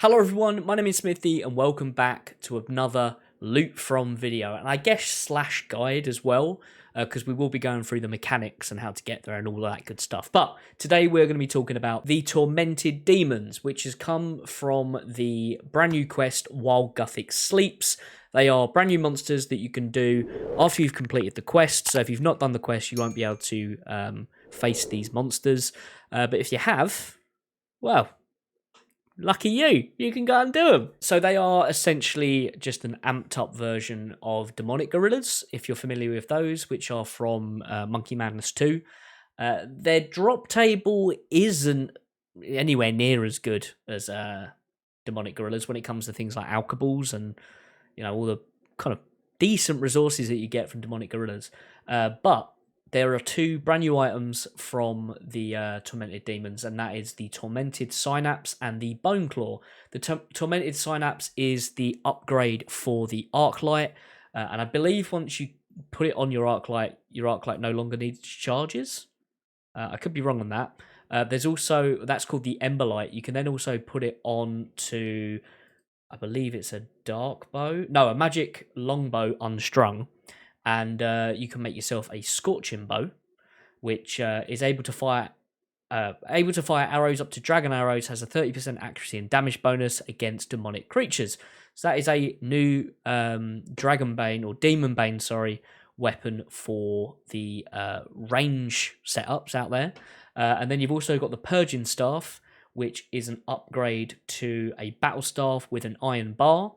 Hello everyone, my name is Smithy and welcome back to another loot from video, and I guess slash guide as well, because we will be going through the mechanics and how to get there and all that good stuff. But today we're going to be talking about the Tormented Demons, which has come from the brand new quest While Guthix Sleeps. They are brand new monsters that you can do after you've completed the quest, so if you've not done the quest you won't be able to face these monsters, but if you have, well, lucky you can go and do them. So they are essentially just an amped up version of demonic gorillas, if you're familiar with those, which are from Monkey Madness 2. Their drop table isn't anywhere near as good as demonic gorillas when it comes to things like alkaballs and, you know, all the kind of decent resources that you get from demonic gorillas. But there are two brand new items from the Tormented Demons, and that is the Tormented Synapse and the Bone Claw. The Tormented Synapse is the upgrade for the Arclight, and I believe once you put it on your Arclight no longer needs charges. I could be wrong on that. There's also, that's called the Emberlight. You can then also put it on to, I believe it's a dark bow. No, a magic longbow unstrung. And you can make yourself a Scorching bow, which is able to fire arrows up to dragon arrows, has a 30% accuracy and damage bonus against demonic creatures. So that is a new Dragon Bane, or Demon Bane, sorry, weapon for the range setups out there. And then you've also got the Purging Staff, which is an upgrade to a battle staff with an iron bar.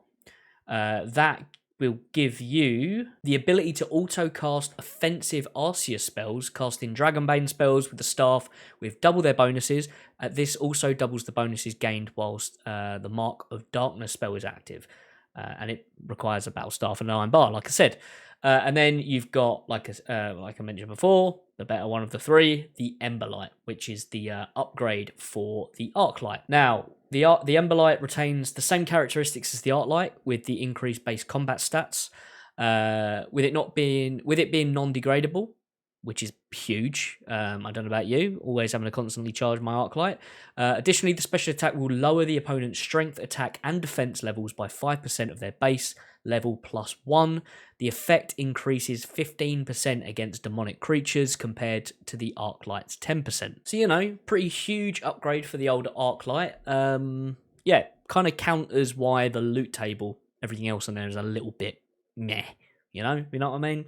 That will give you the ability to auto-cast offensive Arceus spells, casting Dragonbane spells with the staff with double their bonuses. This also doubles the bonuses gained whilst the Mark of Darkness spell is active. And it requires a battle staff and an iron bar, like I said. And then you've got, like I mentioned before, the better one of the three, the Emberlight, which is the upgrade for the Arclight. Now, the Emberlight retains the same characteristics as the Arclight with the increased base combat stats. With it being non-degradable, which is huge. I don't know about you, always having to constantly charge my Arclight. Additionally, the special attack will lower the opponent's strength, attack, and defense levels by 5% of their base level plus 1. The effect increases 15% against demonic creatures compared to the Arclight's 10%. So, you know, pretty huge upgrade for the older Arclight. Yeah, kind of counters why the loot table, everything else on there is a little bit meh. You know what I mean?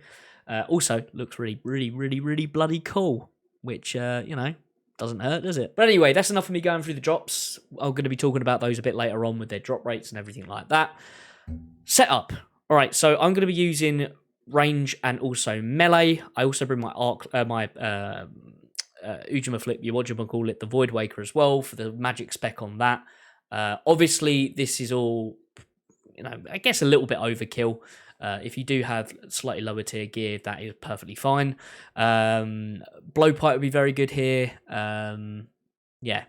Also, looks really bloody cool, which, you know, doesn't hurt, does it? But anyway, that's enough of me going through the drops. I'm going to be talking about those a bit later on with their drop rates and everything like that. Setup. All right, so I'm going to be using range and also melee. I also bring my Ujima Flip, whatchamacallit, the Void Waker as well for the magic spec on that. Obviously, this is all, you know, I guess a little bit overkill. If you do have slightly lower tier gear, that is perfectly fine. Blowpipe would be very good here. Yeah,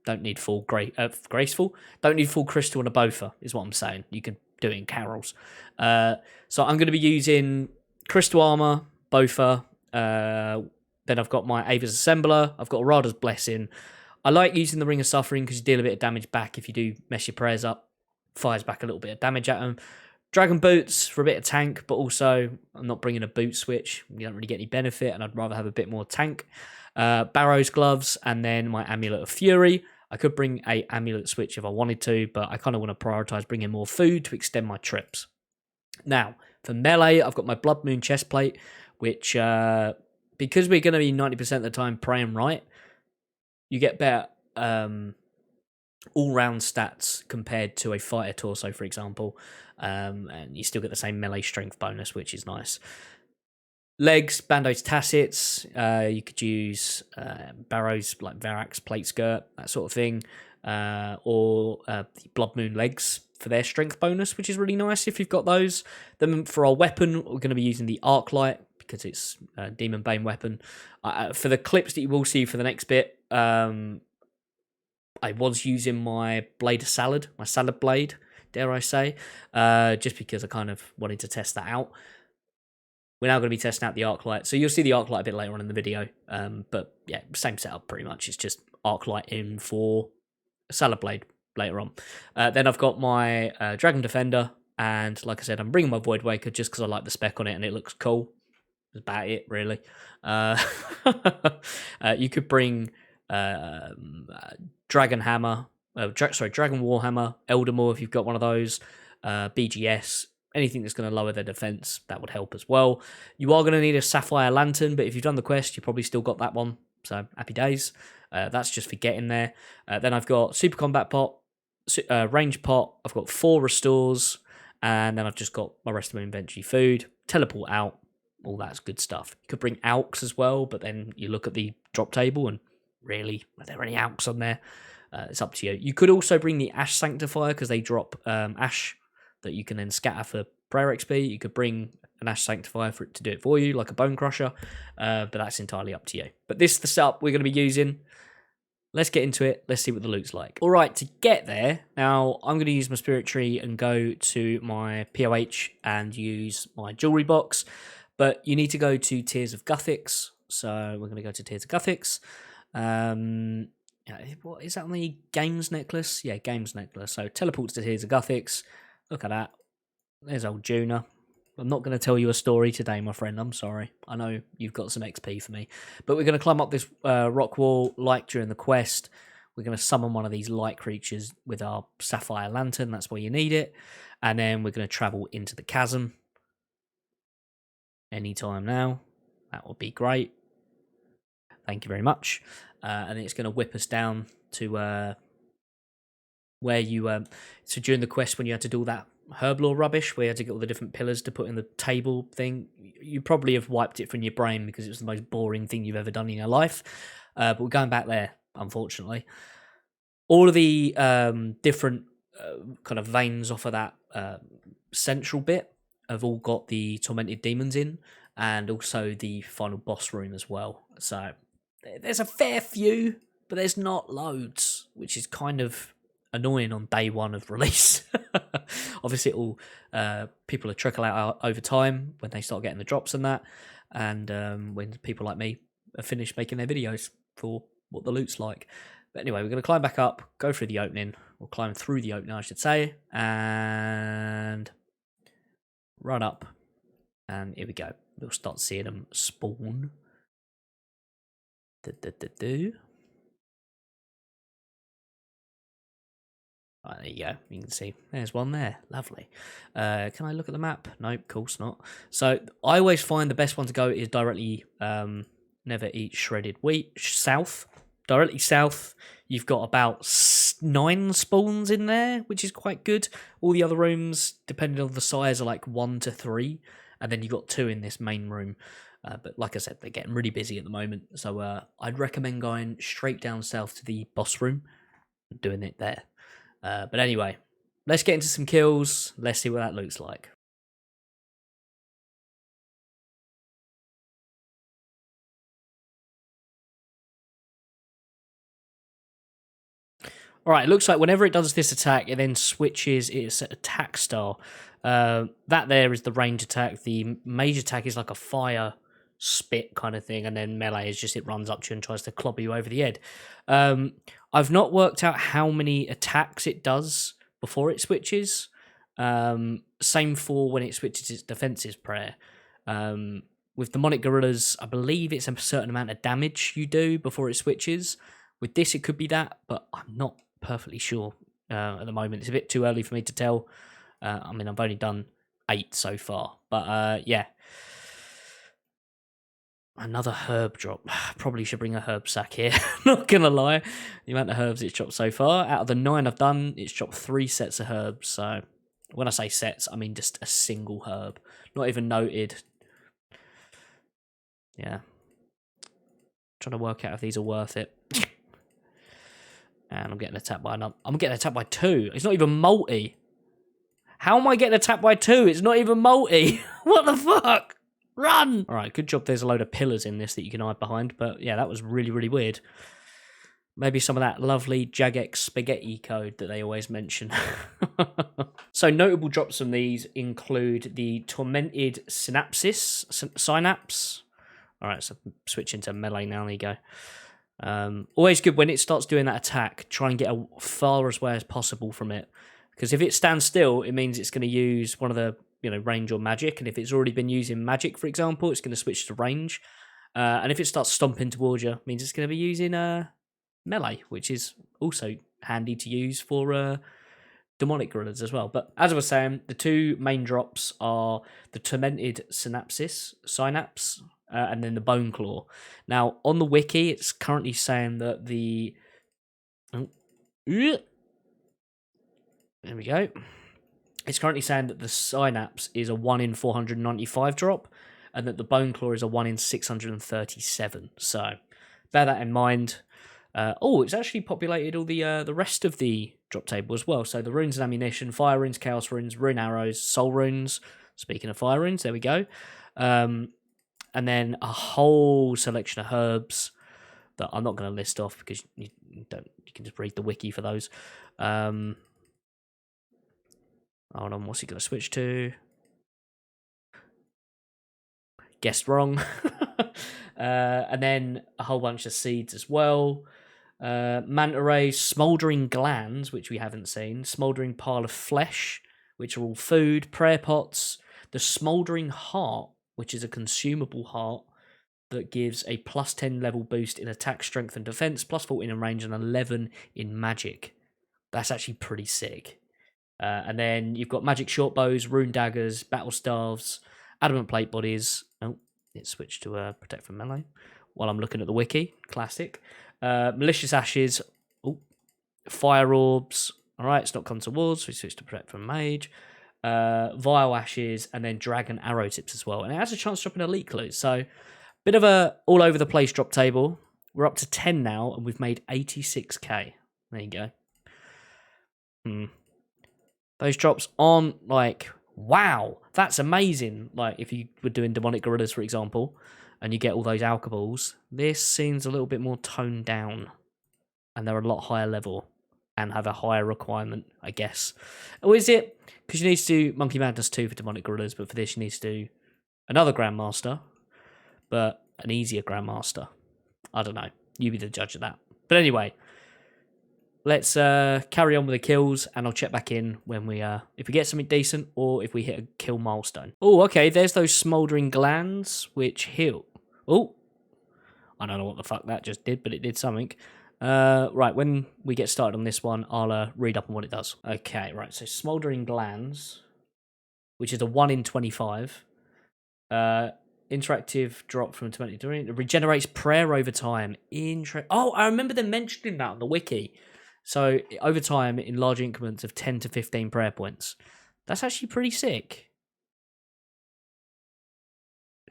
don't need full graceful. Don't need full crystal and a Boffer, is what I'm saying. You can do it in carols. So I'm going to be using crystal armor, Boffer. Then I've got my Ava's Assembler. I've got Arada's Blessing. I like using the Ring of Suffering because you deal a bit of damage back if you do mess your prayers up. Fires back a little bit of damage at them. Dragon Boots for a bit of tank, but also I'm not bringing a boot switch. You don't really get any benefit, and I'd rather have a bit more tank. Barrow's Gloves, and then my Amulet of Fury. I could bring a Amulet switch if I wanted to, but I kind of want to prioritise bringing more food to extend my trips. Now, for melee, I've got my Blood Moon Chestplate, which, because we're going to be 90% of the time praying right, you get better all-round stats compared to a fighter torso, for example, and you still get the same melee strength bonus, which is nice. Legs, Bandos Tacits, you could use Barrows like Varax Plate Skirt, that sort of thing, or the Blood Moon Legs for their strength bonus, which is really nice if you've got those. Then for our weapon, we're going to be using the Arclight because it's a Demon Bane weapon. For the clips that you will see for the next bit, I was using my Blade of Salad, my Salad Blade, dare I say, just because I kind of wanted to test that out. We're now going to be testing out the Arclight, so you'll see the Arclight a bit later on in the video, but yeah, same setup pretty much. It's just Arclight in for Salad Blade, later on. Then I've got my Dragon Defender, and like I said, I'm bringing my Void Waker just because I like the spec on it and it looks cool. That's about it, really. You could bring Dragon Hammer, Dragon Warhammer, Eldermore if you've got one of those, BGS, anything that's going to lower their defense, that would help as well. You are going to need a Sapphire Lantern, but if you've done the quest, you probably still got that one, so happy days. That's just for getting there. Then I've got Super Combat Pot, Range Pot, I've got 4 Restores, and then I've just got my rest of my inventory food, Teleport Out, all that's good stuff. You could bring Alks as well, but then you look at the drop table and really, are there any Alks on there? It's up to you. You could also bring the Ash Sanctifier because they drop Ash that you can then scatter for prayer XP. You could bring an Ash Sanctifier for it to do it for you, like a Bone Crusher, but that's entirely up to you. But this is the setup we're going to be using. Let's get into it. Let's see what the loot's like. All right, to get there, now I'm going to use my Spirit Tree and go to my POH and use my jewelry box. But you need to go to Tears of Guthix. So we're going to go to Tears of Guthix. What is that on the Games necklace? Yeah, Games necklace. So teleports to Tears of Guthix. Look at that. There's old Juna. I'm not going to tell you a story today, my friend. I'm sorry. I know you've got some XP for me. But we're going to climb up this rock wall like during the quest. We're going to summon one of these light creatures with our Sapphire Lantern. That's where you need it. And then we're going to travel into the chasm. Anytime now. That would be great. Thank you very much. And it's going to whip us down to where you... so during the quest when you had to do all that herblore rubbish, where you had to get all the different pillars to put in the table thing, you probably have wiped it from your brain because it was the most boring thing you've ever done in your life. But we're going back there, unfortunately. All of the different kind of veins off of that central bit have all got the Tormented Demons in, and also the final boss room as well. So there's a fair few, but there's not loads, which is kind of annoying on day one of release. Obviously, it all people will trickle out over time when they start getting the drops and that, and when people like me are finished making their videos for what the loot's like. But anyway, we're going to climb back up, go through the opening, or climb through the opening, I should say, and run up, and here we go. We'll start seeing them spawn. Right, there you go. You can see there's one there. Lovely. Can I look at the map? Nope, of course not. So I always find the best one to go is directly never eat shredded wheat south. Directly south, you've got about 9 spawns in there, which is quite good. All the other rooms, depending on the size, are like 1 to 3, and then you've got 2 in this main room. But like I said, they're getting really busy at the moment, so I'd recommend going straight down south to the boss room and doing it there. But anyway, let's get into some kills. Let's see what that looks like. Alright, it looks like whenever it does this attack, it then switches its attack style. That there is the range attack. The mage attack is like a fire spit kind of thing, and then melee is just it runs up to you and tries to clobber you over the head. I've not worked out how many attacks it does before it switches. Same for when it switches its defenses prayer. With demonic gorillas, I believe it's a certain amount of damage you do before it switches. With this, it could be that, but I'm not perfectly sure at the moment. It's a bit too early for me to tell. I mean, I've only done 8 so far, but yeah. Another herb drop. Probably should bring a herb sack here. Not gonna lie. The amount of herbs it's dropped so far. Out of the 9 I've done, it's dropped 3 sets of herbs. So when I say sets, I mean just a single herb. Not even noted. Yeah. Trying to work out if these are worth it. And I'm getting attacked by another. I'm getting attacked by 2. It's not even multi. How am I getting attacked by 2? It's not even multi. What the fuck? Run! Alright, good job there's a load of pillars in this that you can hide behind. But yeah, that was really, really weird. Maybe some of that lovely Jagex spaghetti code that they always mention. So notable drops from these include the Tormented Synapse. Alright, so switch into melee now. There you go. Always good when it starts doing that attack, try and get as far away as possible from it. Because if it stands still, it means it's going to use one of the, range or magic. And if it's already been using magic, for example, it's going to switch to range. And if it starts stomping towards you, it means it's going to be using melee, which is also handy to use for demonic gorillas as well. But as I was saying, the two main drops are the Tormented synapse, and then the Bone Claw. Now, on the wiki, it's currently saying that the... there we go. It's currently saying that the synapse is a 1 in 495 drop, and that the Bone Claw is a 1 in 637. So, bear that in mind. It's actually populated all the rest of the drop table as well. So the runes and ammunition, fire runes, chaos runes, rune arrows, soul runes. Speaking of fire runes, there we go. And then a whole selection of herbs that I'm not going to list off because you can just read the wiki for those. Hold on, what's he going to switch to? Guessed wrong. And then a whole bunch of seeds as well. Manta rays, smouldering glands, which we haven't seen, smouldering pile of flesh, which are all food, prayer pots, the smouldering heart, which is a consumable heart that gives a plus 10 level boost in attack, strength, and defense, plus 14 in range, and 11 in magic. That's actually pretty sick. And then you've got magic short bows, rune daggers, battle staves, adamant plate bodies. Oh, it switched to protect from melee. While I'm looking at the wiki, classic. Malicious ashes, fire orbs. All right, it's not come towards, so we switch to protect from mage. Vile ashes, and then dragon arrow tips as well. And it has a chance to drop an elite clue. So, bit of a all over the place drop table. We're up to 10 now, and we've made 86k. There you go. Those drops aren't like, wow, that's amazing. Like, if you were doing demonic gorillas, for example, and you get all those alkaballs, this seems a little bit more toned down. And they're a lot higher level and have a higher requirement, I guess. Or is it? Because you need to do Monkey Madness 2 for demonic gorillas, but for this you need to do another Grandmaster, but an easier Grandmaster. I don't know. You be the judge of that. But anyway, let's carry on with the kills, and I'll check back in when we if we get something decent or if we hit a kill milestone. Oh, okay, there's those smouldering glands which heal. Oh, I don't know what the fuck that just did, but it did something. Right, when we get started on this one, I'll read up on what it does. Okay, right, so smouldering glands, which is a 1 in 25. Interactive drop from 23. It regenerates prayer over time. Oh, I remember them mentioning that on the wiki. So, over time, in large increments of 10 to 15 prayer points. That's actually pretty sick.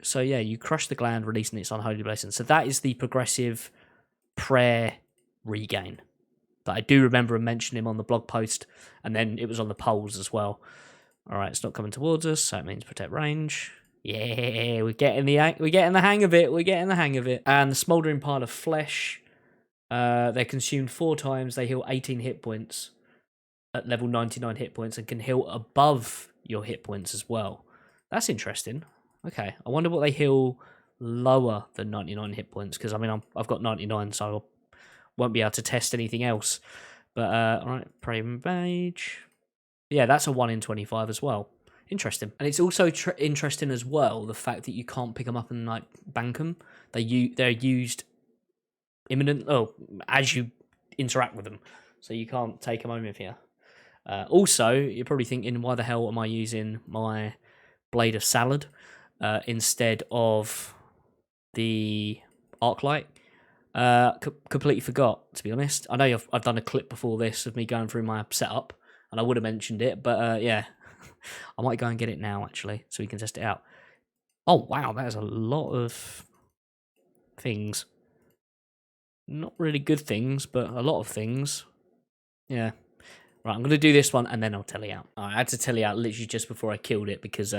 So, yeah, you crush the gland, releasing its unholy blessing. So, that is the progressive prayer regain that I do remember mentioning him on the blog post, and then it was on the polls as well. All right, it's not coming towards us, so it means protect range. Yeah, we're getting the hang of it. We're getting the hang of it. And the smouldering pile of flesh. They're consumed 4 times. They heal 18 hit points at level 99 hit points and can heal above your hit points as well. That's interesting. Okay, I wonder what they heal lower than 99 hit points, because I mean I've got 99, so I won't be able to test anything else. But all right, pray mage. Yeah, that's a 1 in 25 as well. Interesting. And it's also interesting as well the fact that you can't pick them up and like bank them. They're used as you interact with them, so you can't take them home with you. Also, you're probably thinking, why the hell am I using my blade of salad instead of the arc light? Completely forgot, to be honest. I know I've done a clip before this of me going through my setup, and I would have mentioned it, but yeah, I might go and get it now actually, so we can test it out. Oh wow, that is a lot of things. Not really good things, but a lot of things. Yeah. Right, I'm going to do this one, and then I'll tell you out. I had to tell you out literally just before I killed it, because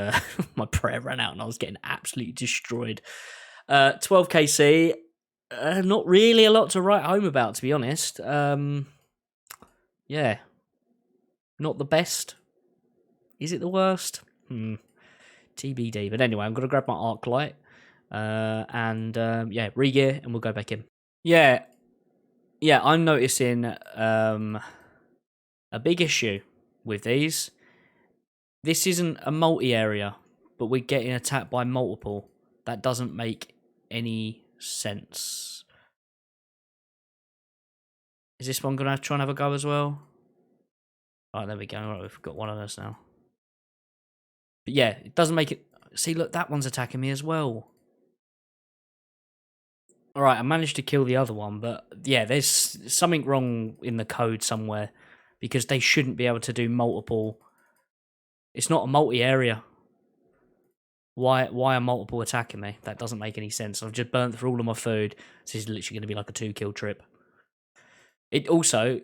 my prayer ran out, and I was getting absolutely destroyed. 12 KC, not really a lot to write home about, to be honest. Yeah. Not the best. Is it the worst? TBD. But anyway, I'm going to grab my arc light, and yeah, re-gear, and we'll go back in. Yeah, yeah, I'm noticing a big issue with these. This isn't a multi-area, but we're getting attacked by multiple. That doesn't make any sense. Is this one going to try and have a go as well? Right, there we go. Right, we've got one of us now. But yeah, it doesn't make it... See, look, that one's attacking me as well. Alright, I managed to kill the other one, but yeah, there's something wrong in the code somewhere. Because they shouldn't be able to do multiple... It's not a multi-area. Why are multiple attacking me? That doesn't make any sense. I've just burnt through all of my food. This is literally going to be like a 2-kill trip. It also...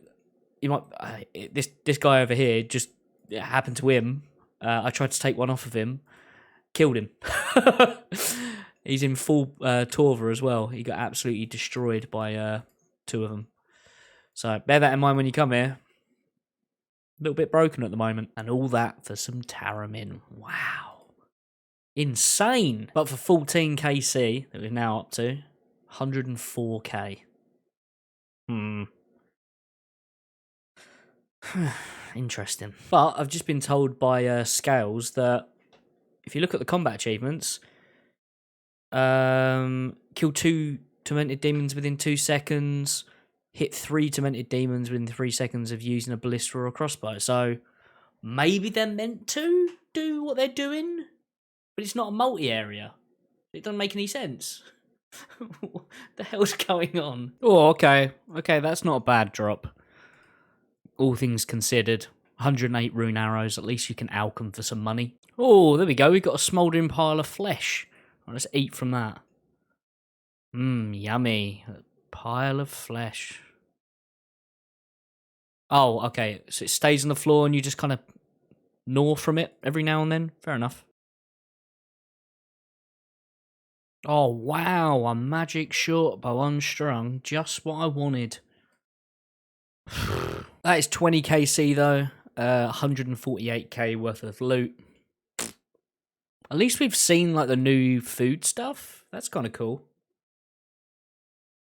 You might... This guy over here, just... It happened to him. I tried to take one off of him. Killed him. He's in full Torva as well. He got absolutely destroyed by 2 of them. So bear that in mind when you come here. A little bit broken at the moment. And all that for some Taramin. Wow. Insane. But for 14 KC that we're now up to, 104k. Interesting. But I've just been told by Scales that if you look at the combat achievements, kill 2 tormented demons within 2 seconds, hit 3 tormented demons within 3 seconds of using a ballista or a crossbow. So maybe they're meant to do what they're doing, but it's not a multi-area. It doesn't make any sense. What the hell's going on? Oh, okay. Okay, that's not a bad drop. All things considered. 108 rune arrows. At least you can alchem for some money. Oh, there we go. We've got a smouldering pile of flesh. Right, let's eat from that. Yummy. A pile of flesh. Oh, okay. So it stays on the floor and you just kind of gnaw from it every now and then? Fair enough. Oh, wow. A magic short bow unstrung. Just what I wanted. That is 20 KC though. 148k worth of loot. At least we've seen like the new food stuff. That's kind of cool.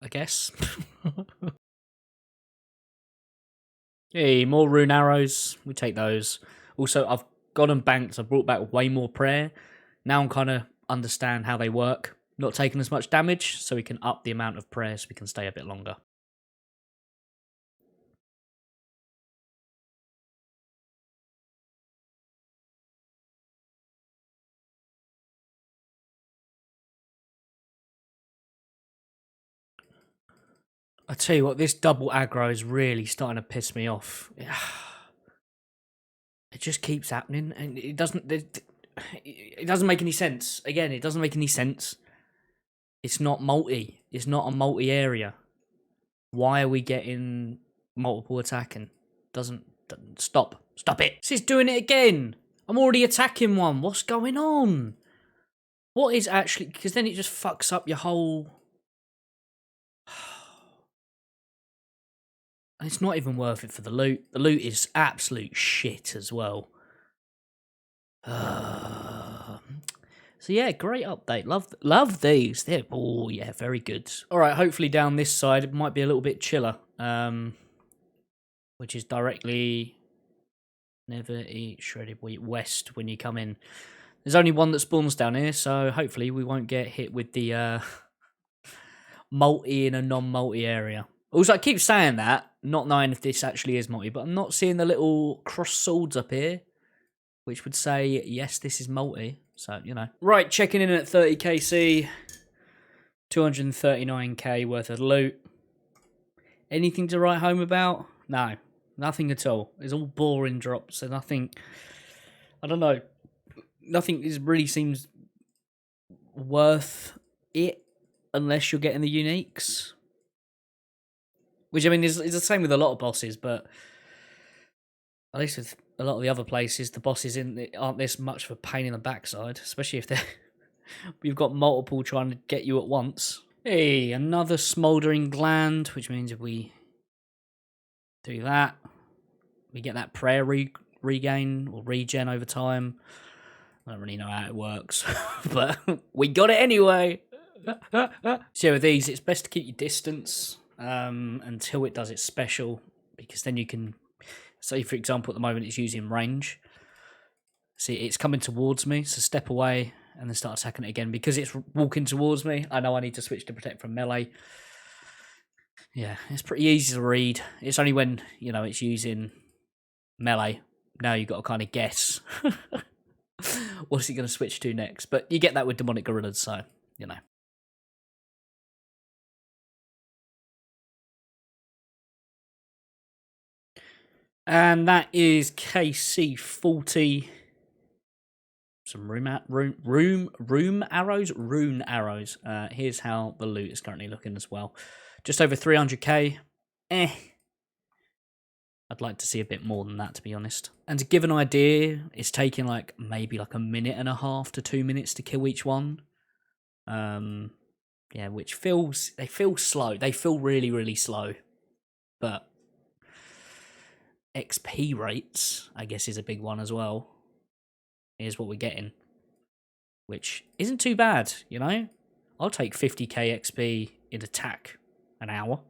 I guess. Hey, more rune arrows. We take those. Also, I've got them banked. I brought back way more prayer. Now I'm kind of understand how they work. Not taking as much damage, so we can up the amount of prayer so we can stay a bit longer. I tell you what, this double aggro is really starting to piss me off. It just keeps happening, and it doesn't make any sense. Again, it doesn't make any sense. It's not multi. It's not a multi-area. Why are we getting multiple attacking? Doesn't stop. Stop it. This is doing it again. I'm already attacking one. What's going on? What is actually... Because then it just fucks up your whole... It's not even worth it for the loot. The loot is absolute shit as well. So yeah, great update. Love these. They're, oh yeah, very good. All right, hopefully down this side it might be a little bit chiller. Which is directly never eat shredded wheat west when you come in. There's only one that spawns down here, so hopefully we won't get hit with the multi in a non-multi area. Also, I keep saying that, not knowing if this actually is multi, but I'm not seeing the little cross swords up here, which would say, yes, this is multi. So, you know. Right, checking in at 30kc, 239k worth of loot. Anything to write home about? No, nothing at all. It's all boring drops, so nothing, I don't know, nothing really seems worth it unless you're getting the uniques. Which, I mean, is the same with a lot of bosses, but at least with a lot of the other places, the bosses aren't this much of a pain in the backside, especially if you've got multiple trying to get you at once. Hey, another smouldering gland, which means if we do that, we get that prayer regain or regen over time. I don't really know how it works, but we got it anyway. So with these, it's best to keep your distance. until it does its special, because then you can, say for example at the moment it's using range. See, it's coming towards me, so step away and then start attacking it again. Because it's walking towards me, I know I need to switch to protect from melee. Yeah, it's pretty easy to read. It's only when, you know, it's using melee, now you've got to kind of guess what's he going to switch to next. But you get that with demonic gorillas, so, you know. And that is KC40. Some rune arrows. Here's how the loot is currently looking as well. Just over 300k. I'd like to see a bit more than that, to be honest. And to give an idea, it's taking like maybe like a minute and a half to 2 minutes to kill each one. Yeah, which they feel slow. They feel really, really slow. But XP rates, I guess, is a big one as well. Here's what we're getting, which isn't too bad, you know? I'll take 50k XP in attack an hour.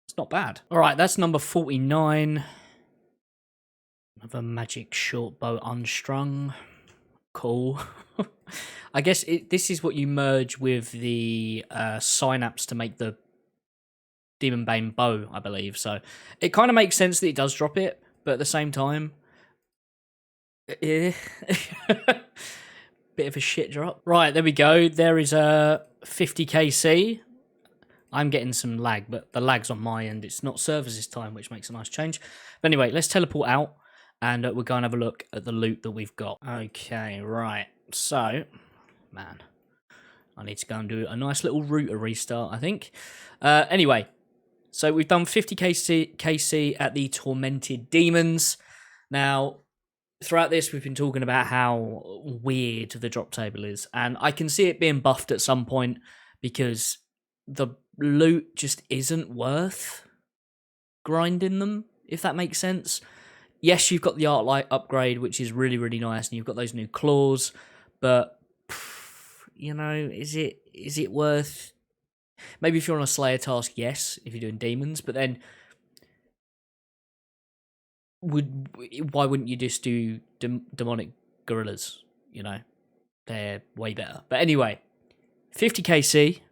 It's not bad. All right, that's number 49. Another magic short bow unstrung. Cool. I guess this is what you merge with the synapse to make the Demon Bane bow, I believe. So it kind of makes sense that it does drop it, but at the same time, bit of a shit drop. Right, there we go. There is a 50kc. I'm getting some lag, but the lag's on my end. It's not servers this time, which makes a nice change. But anyway, let's teleport out, and we're going to have a look at the loot that we've got. Okay, right. So, man, I need to go and do a nice little router restart, I think. Anyway, so we've done 50kc at the Tormented Demons. Now, throughout this, we've been talking about how weird the drop table is, and I can see it being buffed at some point because the loot just isn't worth grinding them, if that makes sense. Yes, you've got the Art Light upgrade, which is really, really nice, and you've got those new claws, but, you know, is it worth... Maybe if you're on a Slayer task, yes, if you're doing demons, but then why wouldn't you just do demonic gorillas? You know, they're way better. But anyway, 50kc.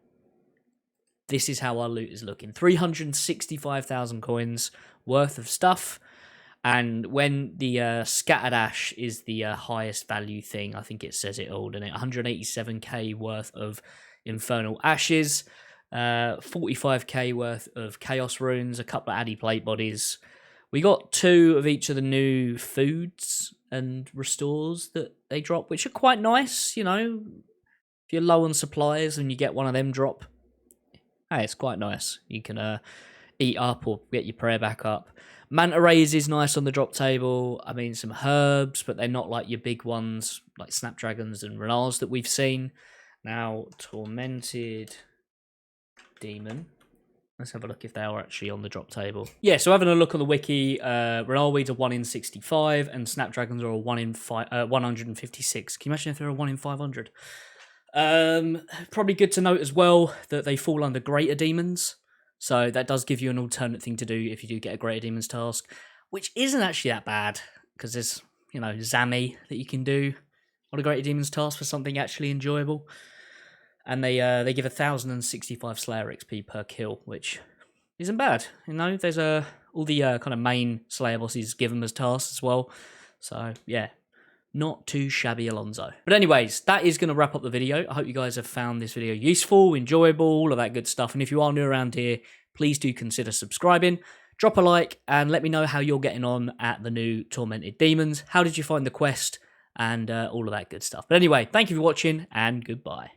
This is how our loot is looking. 365,000 coins worth of stuff. And when the scattered ash is the highest value thing, I think it says it all, doesn't it? 187k worth of infernal ashes, 45k worth of chaos runes, a couple of addy plate bodies. We got 2 of each of the new foods and restores that they drop, which are quite nice, you know. If you're low on supplies and you get one of them drop, hey, it's quite nice. You can eat up or get your prayer back up. Manta rays is nice on the drop table. I mean, some herbs, but they're not like your big ones, like snapdragons and renars that we've seen. Now, Tormented Demon. Let's have a look if they are actually on the drop table. Yeah, so having a look on the wiki, Renarweeds are 1 in 65, and Snapdragons are a 1 in 156. Can you imagine if they're a 1 in 500? Probably good to note as well that they fall under Greater Demons. So that does give you an alternate thing to do if you do get a Greater Demons task, which isn't actually that bad, because there's, you know, Zami that you can do on a Greater Demons task for something actually enjoyable. And they give 1,065 Slayer XP per kill, which isn't bad. You know, there's all the kind of main Slayer bosses give them as tasks as well. So, yeah, not too shabby, Alonso. But anyways, that is going to wrap up the video. I hope you guys have found this video useful, enjoyable, all of that good stuff. And if you are new around here, please do consider subscribing. Drop a like and let me know how you're getting on at the new Tormented Demons. How did you find the quest? And all of that good stuff. But anyway, thank you for watching and goodbye.